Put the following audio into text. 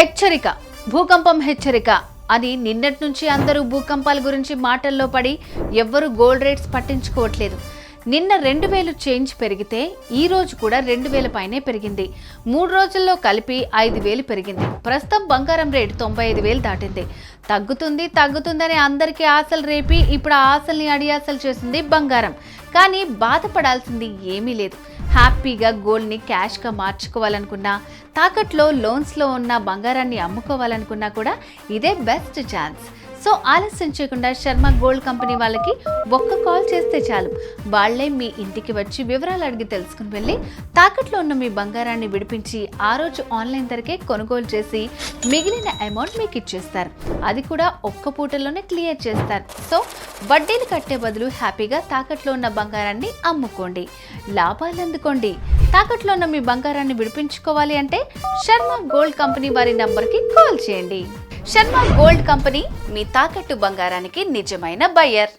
హెచ్చరిక, భూకంపం హెచ్చరిక అని నిన్నటి నుంచి అందరూ భూకంపాల గురించి మాటల్లో పడి ఎవ్వరూ గోల్డ్ రేట్స్ పట్టించుకోవట్లేదు. నిన్న 2000 చేంజ్ పెరిగితే ఈ రోజు కూడా 2000 పైనే పెరిగింది. 3 రోజుల్లో కలిపి 5000 పెరిగింది. ప్రస్తుతం బంగారం రేటు 95000 దాటింది. తగ్గుతుందని అందరికీ ఆశలు రేపి ఇప్పుడు ఆ ఆశల్ని అడియాసలు చేసింది బంగారం. కానీ బాధపడాల్సింది ఏమీ లేదు. హ్యాపీగా గోల్డ్ని క్యాష్గా మార్చుకోవాలనుకున్నా, తాకట్లో లోన్స్లో ఉన్న బంగారాన్ని అమ్ముకోవాలనుకున్నా కూడా ఇదే బెస్ట్ ఛాన్స్. సో ఆలస్యం చేయకుండా శర్మ గోల్డ్ కంపెనీ వాళ్ళకి ఒక్క కాల్ చేస్తే చాలు. వాళ్లే మీ ఇంటికి వచ్చి వివరాలు అడిగి తెలుసుకుని వెళ్ళి తాకట్లో ఉన్న మీ బంగారాన్ని విడిపించి ఆ రోజు ఆన్లైన్ ధరకే కొనుగోలు చేసి మిగిలిన అమౌంట్ మీకు ఇచ్చేస్తారు. అది కూడా ఒక్క పూటలోనే క్లియర్ చేస్తారు. సో వడ్డీలు కట్టే బదులు హ్యాపీగా తాకట్లో ఉన్న బంగారాన్ని అమ్ముకోండి, లాభాలు అందుకోండి. తాకట్లో ఉన్న మీ బంగారాన్ని విడిపించుకోవాలి అంటే శర్మ గోల్డ్ కంపెనీ వారి నంబర్కి కాల్ చేయండి. శర్మ గోల్డ్ కంపెనీ మీ తాకట్టు బంగారానికి నిజమైన బయ్యర్.